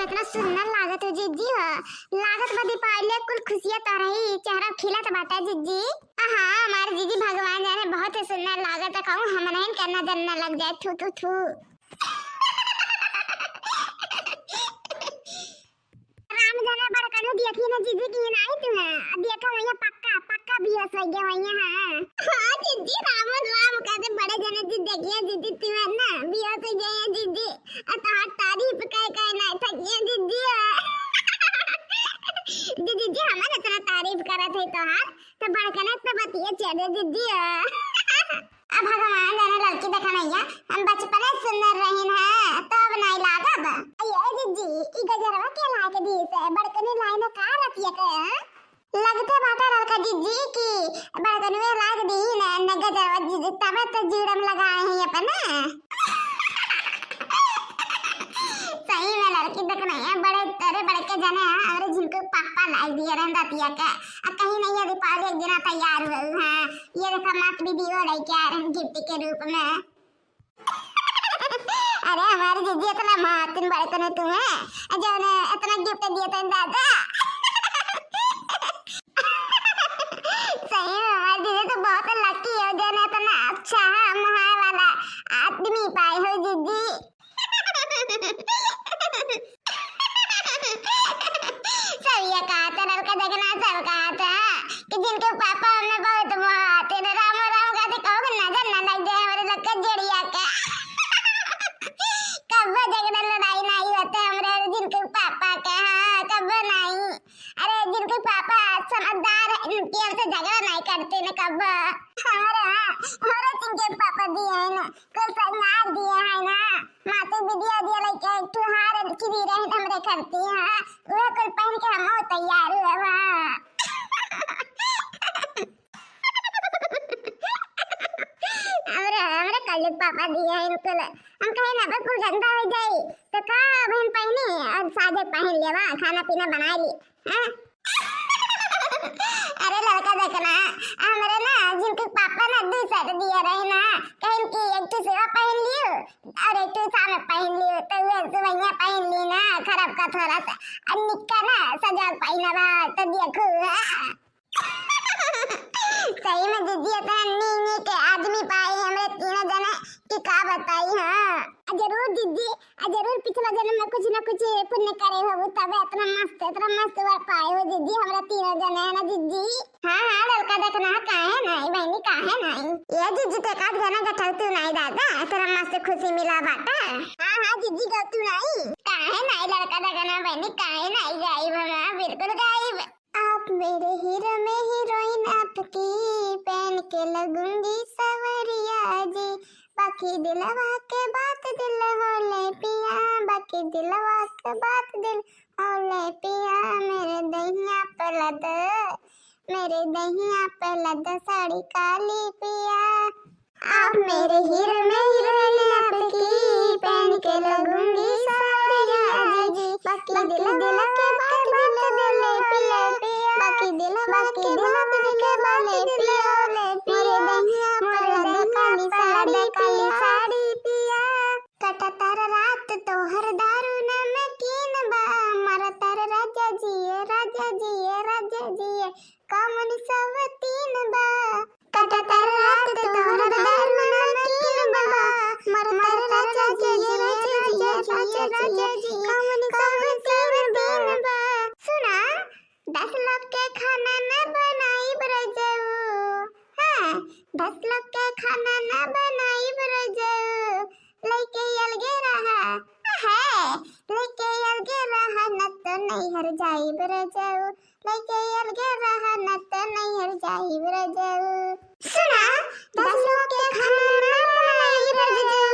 कितना सुंदर लागत है जीजी हो। लागत बदी पाले कुल खुशियां तो रही चेहरा खिला तो बाटा जीजी। हां हमारे जीजी भगवान जाने बहुत ही सुंदर लागत है। कहूं हम नहीं करना जन्ना लग जाए थू थू थू। राम जाने बड़कनो देखी ना जीजी की नहीं तुम्हें देखा वही पक्का पक्का भी हो गया वही। हां जीजी राम राम कहते बड़े जने जी देखिए जीजी तुम्हें ना भी हो गए जीजी। अतः तारीफ कह ना थकिए जीजी। दीदी जी हमारे इतना तारीफ करा थे तो बड़कने तो बतिए चले दीदी। अब भगवान जाने लड़की देखा नहीं है हम बचपन में सुंदर रहीन है तो अब नहीं लागब। ये दीदी ई गजरवा के लाके दी से बड़कने लाइन का रतिया के लगते बाटा लड़का जीजी की बड़कने लाग दी ना गजरवा जीजी तब तो जुड़म लगाए हैं अपन। सही में लड़की देख नहीं है बड़े तेरे बड़े के जाने और जिनको पापा लाई दिए रहन रतिया के कहीं नहीं यदि पाले एक दिन तैयार हुए हैं ये देखा मत वीडियो लेके आ रहे हैं गिफ्ट के रूप में। अरे हमारे जीजी इतना मातन बड़े तो नहीं तुम्हें जो ने इतना गिफ्ट दिए थे दादा। सही में हमारे जीजी तो बहुत लकी हो जो ने इतना अच्छा महान वाला आदमी पाए हो जीजी। सब ये कहा था लड़का देखना सब कहा था कि जिनके पापा हमें बहुत मारते हैं राम राम कहते कहोगे नजर न लग जाए हमारे लड़का जड़िया का। कब झगड़ा लड़ाई नहीं होते हमारे जिनके पापा के। हाँ कब नहीं अरे जिनके पापा समझदार है इनके हमसे झगड़ा नहीं करते न कब। हमारे जिनके पापा दिए हैं ना कुल संगार दिए हैं ना माते विद्या दिया लेके तुहार की दी रहे हमरे करती हैं वो कुल पहन के हम तैयार हुए वहां। हमरे कल पापा दिए हैं इनको हम कहीं ना कुल गंदा हो जाए तो का बहन पहनी और सादे पहन लेवा खाना पीना बना ली। हां अरे लड़का देखना हमरे ना जिनके पापा ना दो सेट दिए रहे ना कहीं की एक तो सेवा पहन लियो और एक तो सामने पहन लियो तो वे सुवैया पहन ली ना खराब का थोड़ा सा और निक्का ना सजा पहना बा तो देखो। सही में दीदी इतना नी के आदमी पाए हमरे तीनों जने कि का बताई। हां जरूर दीदी जरूर पिछला जन्म में कुछ ना कुछ पुण्य करे हो तब इतना मस्त वर पाए हो दीदी हमरा तीनों जने है ना दीदी। हां लड़का देखना काहे नहीं बहनी काहे नहीं ये दीदी ते का गाना गठल तू नहीं दादा तेरा मस्त खुशी मिला बाटा। हां दीदी गलती नहीं काहे नहीं लड़का देखना बहनी काहे नहीं गायब है बिल्कुल गायब। आप मेरे हीरो में हीरोइन आपकी पहन के लगूंगी सवरिया जी बाकी दिलवा के बात दिल होले पिया बाकी दिलवा के बात दिल होले पिया मेरे दहिया पे लद साड़ी काली पिया। आप मेरे हीरो में हीरोइन आपकी पहन के लगूंगी सवरिया जी बाकी दिलवा के बात दिल पिया बाकी दिल के बाले पिया मेरे दहिया पर काली साड़ी पिया। कटा तार रात तो हर दारू नमकीन बा मर तार राजा जी कमन सब तीन बा। कटा तार रात तो हर दारू नमकीन बा मर तार राजा जी कमन सब तीन बा। सुना 10 लोग के खाना न बनाई बरजाऊ। हां 10 लोग के खाना न बनाई बरजाऊ लेके अलगे रहा है लेके अलगे रहा न तो नहीं हर जाई बरजाऊ लेके अलगे रहा न तो नहीं हर जाई बरजाऊ। सुना 10 लोग के खाना न बनाई बरजाऊ।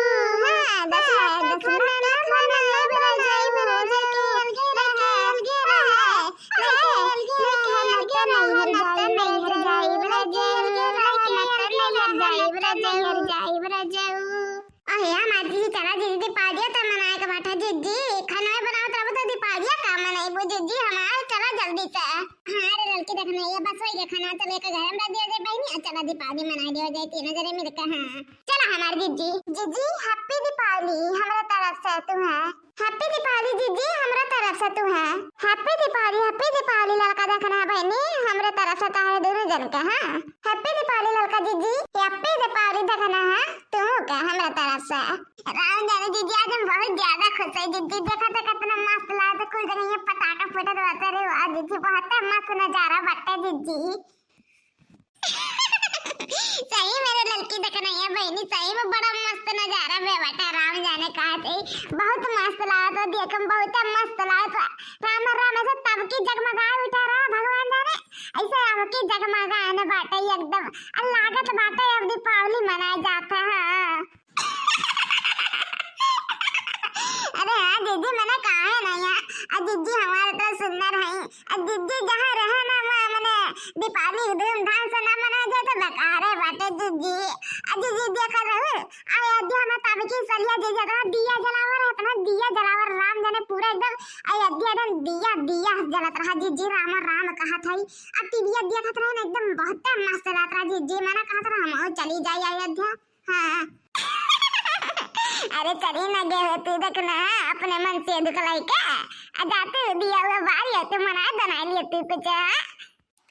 हां 10 लोग के खाना न बनाई बरजाऊ लेके अलगे रहा चला हमारे जीजी हैप्पी दीपावली हमरा तरफ से तुम्हें। हैप्पी दीपावली जीजी हमरा तरफ से तुम्हें। हैप्पी दीपावली लड़का देखना है बहनी हमरा तरफ से तारे दोनों जन का। हां हैप्पी दीपावली लड़का जीजी, हैप्पी दीपावली देखना है तुम का हमरा तरफ से। राम जाने जीजी आज हम बहुत ज्यादा खुश है जीजी, देखा तो कितना मस्त लगा, तो कुल जगह ये पटाखा फुटत रहता रे। वाह जीजी बहुत मस्त नजारा बाटे जीजी। सही मेरे लड़की देखना है बहनी, सही में बड़ा मस्त नजारा बे बेटा। राम जाने कहा थे बहुत मस्त लगा, तो देखम बहुत मस्त लगा। राम राम ऐसे तब की जगमगा उठा रहा भगवान जाने, ऐसे अब की जगमगा आने बाटे एकदम लागत बाटे अब दीपावली मनाया जाता है। अरे हाँ दीदी मैंने कहा है ना यार, दीदी हमारे तो सुंदर है। दीदी जहाँ रहे ना मैंने दीपावली धूमधाम से ना मनाया जाए तो बेकार है बाटे दीदी। दीदी देखा रहे अयोध्या में तब की सलिया जगह दिया जलावर है ना, दिया जलावर राम जाने पूरा एकदम अयोध्या एकदम दिया दिया जलत रहा जीजी। राम कहा था अब टीविया देखा था ना एकदम बहुत मस्त लग रहा जीजी। मैंने कहा था हम चली जाए अयोध्या। हाँ अरे चली ना गए तू देखना अपने मन से दुखलाई का जाते दिया हुआ बारी है तो मना बना लिए तू कुछ।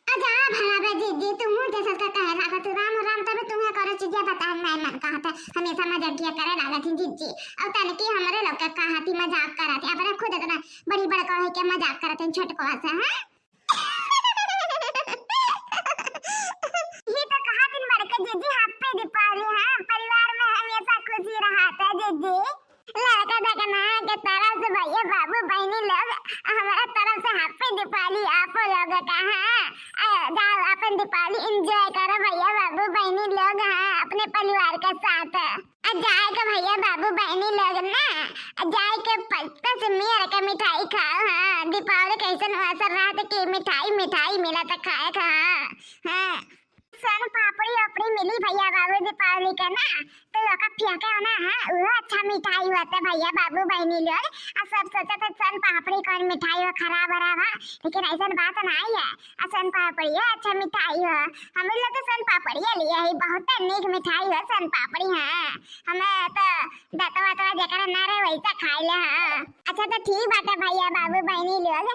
अच्छा भला बे जीजी तुम जैसा का कह रहा तू राम तब तुम्हें करो चीजें बता नहीं मन कहा था हमेशा मजाक किया करे लगा थी जीजी। अब तन की हमारे लोग का कहा थी मजाक करा थी अपने खुद इतना बड़ी बड़का है के मजाक करा थे छोटको से। हां ये तो कहा दिन बड़का जीजी हैप्पी दीपावली। हां परिवार में हमेशा खुशी रहा था जीजी। लड़का देखना के तरफ से भैया बाबू बहनी लोग हमारा तरफ से हैप्पी दीपावली आप लोग का। हां जाओ अपन दीपावली एंजॉय करो भैया बाबू बहनी लोग। हां अपने परिवार के साथ जाए के भैया बाबू बहनी लोग ना जाए के पत्ता से मेरे के मिठाई खाओ। हां दीपावली कैसे असर रात की मिठाई मिला तो खाए खा। हां सन पापड़ी अपड़ी मिली भैया बाबू दीपावली का ना तो लोग फेंके ना। हाँ वो अच्छा मिठाई होता भैया बाबू बहनी लोग। सब सोचा था सन पापड़ी कौन मिठाई हो खराब लेकिन ऐसा बात नहीं है। सन पापड़ी है अच्छा मिठाई हो। हम लोग तो सन पापड़ी लिए है बहुत नीक मिठाई हो सन पापड़ी। हाँ हमें तो दतवा जरा ना रहे वैसा खाई ले। हाँ अच्छा तो ठीक बात है भैया बाबू बहनी लोग।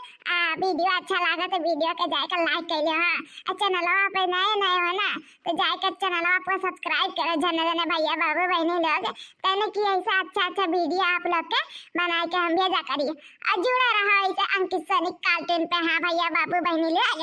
वीडियो अच्छा लगा तो वीडियो के जाकर लाइक कर लो। हाँ चैनल पे नए हो ना तो जाकर चैनल आपको सब्सक्राइब करो जने भैया बाबू बहनी लोग। तने की ऐसा अच्छा वीडियो आप लोग के बना के हम भेजा करिए और जुड़ा रहा ऐसे अंकित सैनिक कार्टून पे। हाँ भैया बाबू बहनी लोग।